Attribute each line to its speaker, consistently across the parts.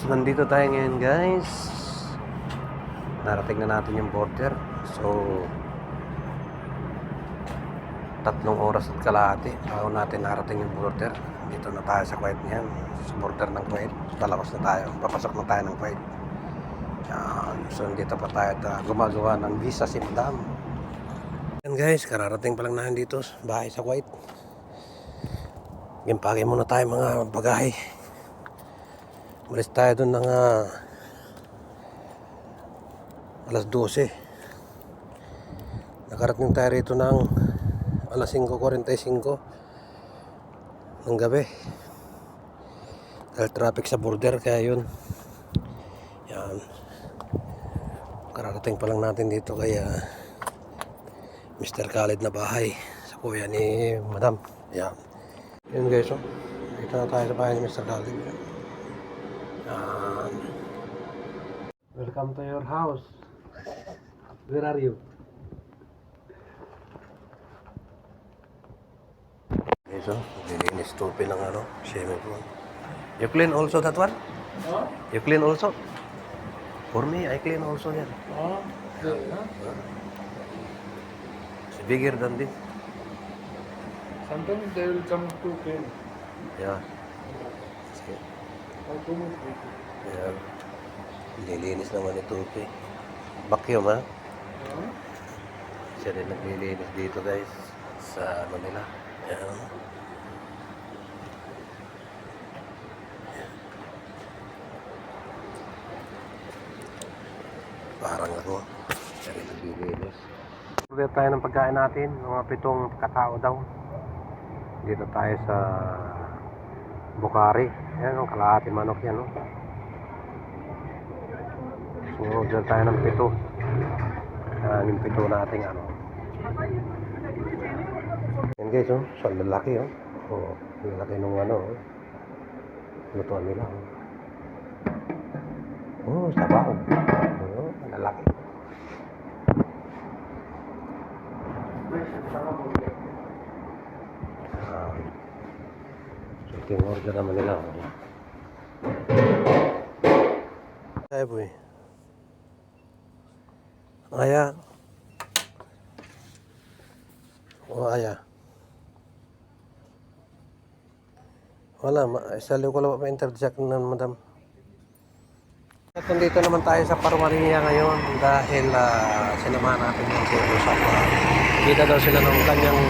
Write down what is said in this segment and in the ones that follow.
Speaker 1: So, nandito tayo ngayon guys. Narating na natin yung border. So, 3 oras at kalahati bago natin narating yung border. Dito na tayo sa Kuwait ngayon. Sa border ng Kuwait. Palabas na tayo. Papasok na tayo ng Kuwait. So, dito pa tayo gumagawa ng visa si Madam. Yan guys, kararating pa lang natin dito sa bahay sa Kuwait. Gimpake muna tayo mga bagahe. Malis tayo doon ng alas 12. Nakarating tayo rito ng alas 5:45 ng gabi. Dahil traffic sa border, kaya yun. Yan. Kararating pa lang natin dito kaya Mr. Khalid na bahay sa kuya ni Madam. Yan. Yun guys, oh. Dito na tayo sa bahay ni Mr. Khalid. Welcome to your house. Where are you? Okay, so nilinis tupi ng swimming pool. You clean also that one?
Speaker 2: Huh?
Speaker 1: You clean also? For me, I clean also yan.
Speaker 2: Oh, good, huh?
Speaker 1: It's bigger than this.
Speaker 2: Sometimes they will come to clean.
Speaker 1: Yeah.
Speaker 2: Or too much people.
Speaker 1: Yeah. Nilinis naman ni tupi. Vacuum, ha?
Speaker 2: Huh?
Speaker 1: Siya rin naglilinis dito guys sa nila. Ayan. Parang ako. Siya rin naglilinis. Order tayo ng pagkain natin. Mga 7 katao daw. Dito tayo sa Bukhari. Ayan o, kalahati manok yan o. So, order tayo ng 7. Yung 7 nating yan guys, oh. So, lalaki, oh. Oh, lalaki nung lutuan nila, oh. Oh, sabaw. Oh, lalaki. So, order naman nila, oh. Ay, boy. Aya. Oh, aya. Wala, isali ko lang pa-interject na Madam. At nandito naman tayo sa Parwaria ngayon dahil sinamahan natin yung sa kita daw sila ng kanyang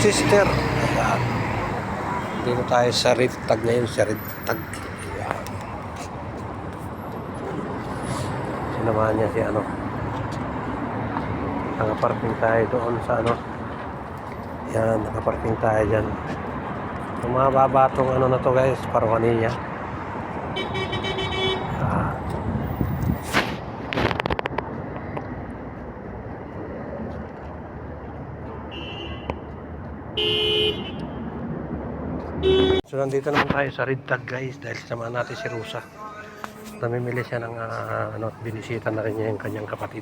Speaker 1: sister. Ayan. Dito tayo sa Riftag ngayon, sa Riftag. Ayan. Sinamahan niya si nakaparking tayo doon sa yan, nakaparking tayo dyan. Tumababa itong na to guys, Parwania. So nandito naman tayo sa Riftag guys dahil samahan natin si Rusa. Namimili siya ng binisita na rin niya yung kanyang kapatid.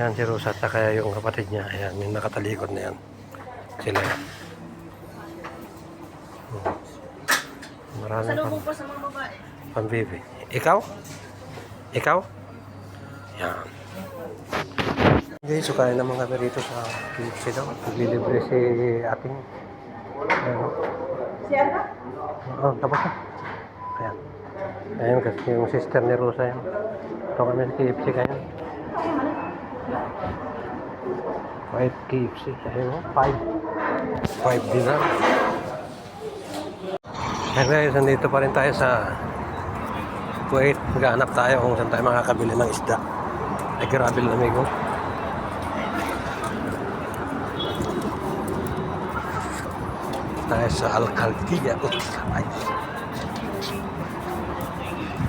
Speaker 1: Yan si Rosa at kaya yung kapatid niya. Ayan, yung nakatalikod na yan. Sila yan. Marami
Speaker 3: Salubong po sa mga babae.
Speaker 1: Pambibi. Ikaw? Ikaw? Yan. Okay, so kaya naman kami rito sa KFC daw. Naglilibre si ating.
Speaker 3: Si Ana?
Speaker 1: Oo, tapos na. Ayan. Ayan kasi yung sister ni Rosa yan. Ito kami sa KFC kaya. 5 KFC. Ayun o, 5 dinar. Ayun guys, nandito pa rin tayo sa Kuwait. Maghahanap tayo kung saan tayo makakabili ng isda. Ay, grabe lamig o. Tayo sa Al-Khaldiya. Ay.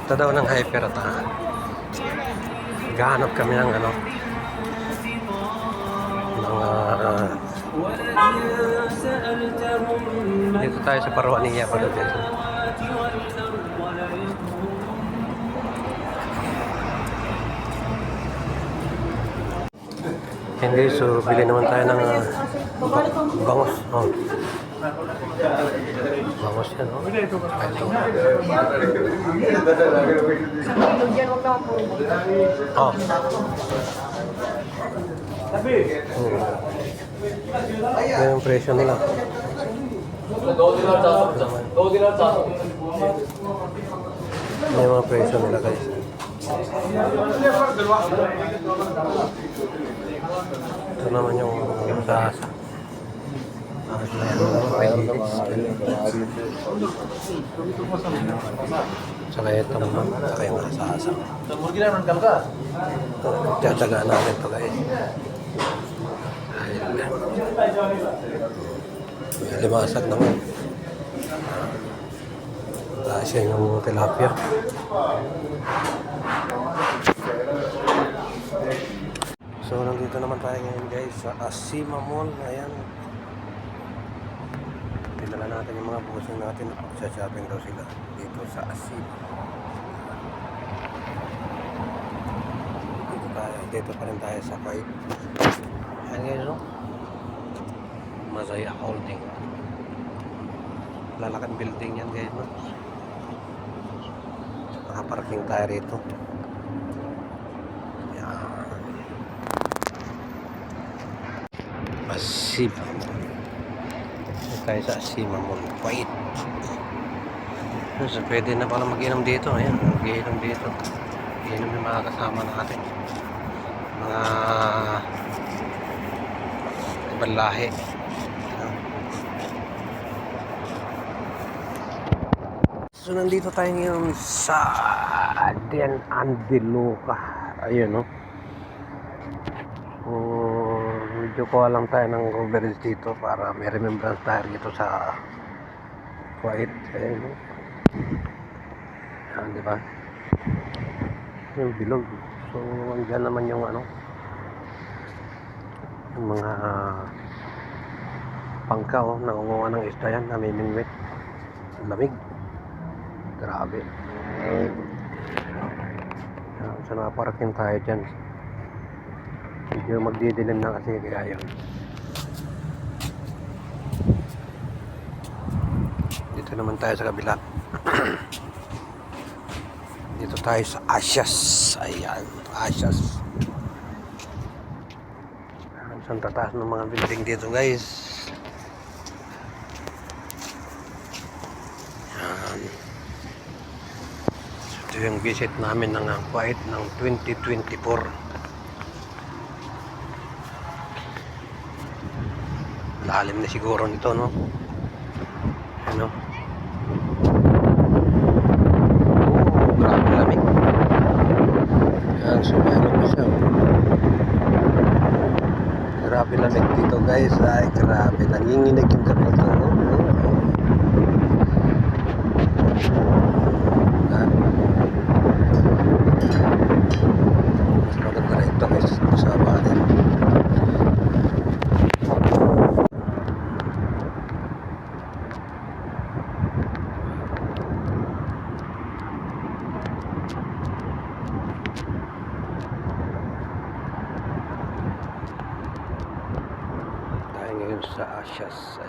Speaker 1: Ito daw ng hyper at maghahanap kami ng dito tayo sa Parwania pala dito. Hindi, so bili naman tayo ng bangos. Oh. Bawas yan, no?
Speaker 2: Pwede ito ba?
Speaker 1: Ito.
Speaker 3: Yan, huwag naman puro.
Speaker 1: Oh.
Speaker 2: Sabi!
Speaker 1: Yan yung presyo nila. Yan yung mga presyo nila, guys. Ito naman yung asa-asa. Saka ito naman, saka yung asa-asa. Tiyatsagaan natin ito, guys. Limasag naman. Kasi yung tilapia. So, nandito naman tayo ngayon, guys, sa Asima Mall. Ayan. Pinala natin yung mga busing natin. Sa-shopping daw sila dito sa Asima. Dito pa rin tayo sa Kuwait. Ayan, guys, no? Masaya Holding. Lalakan building yan, guys, no? Nakaparking tayo rito. Yan. Asima Mall. Dito tayo sa Asima Mall, Kuwait. So, pwede na pala mag-inom dito. Ayan, mag-inom dito. Mag-inom yung mga kasama natin. Mga ibang lahi. So, nandito tayo ngayon sa Dian Andiluca. Ayun, no? Medyo kuha lang tayo ng coverage dito para may remembrance tayo dito sa Kuwait. Ayun, no? Yan, di ba? Yung bilog. So, andyan naman yung ano, yung mga pangka, oh, nangunguha ng isda yan, namimingwit. Lamig. Grabe. Yan, so nakaparating tayo dyan. Medyo magdidilim na kasi kaya yun. Dito naman tayo sa kabila. Dito tayo sa Asyas. Ayan, Asyas. Saan tataas ng mga building dito, guys. Yan. Ito yung visit namin ng Kuwait ng 2024. Lalim na siguro nito, no? Ano? Grabe lamig. Yan, sumano ko siya. Grabe lamig dito, guys. Ay, grabe. Nanginginig yung gabi ito. Mas maganda rito, guys. Sa banin. Ngayon sa Asyas.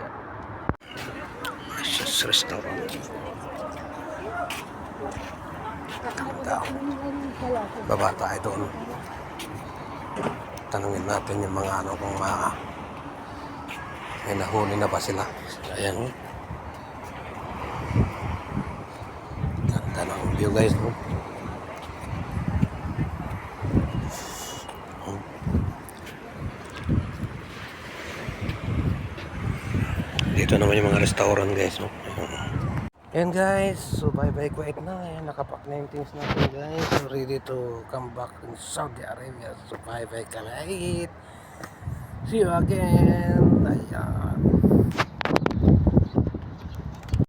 Speaker 1: Asyas Restaurant. Ganda. Baba tayo doon. Tanungin natin yung mga ano kung may nahuli na ba sila. Ayan. Ganda ng view, guys, no? Dito naman yung mga restaurant, guys, no? Ayan, guys, so bye bye Kuwait na. Ayan, nakapack na yung things natin, guys. So ready to come back in Saudi Arabia. So bye bye Kuwait. See you again. Ayan.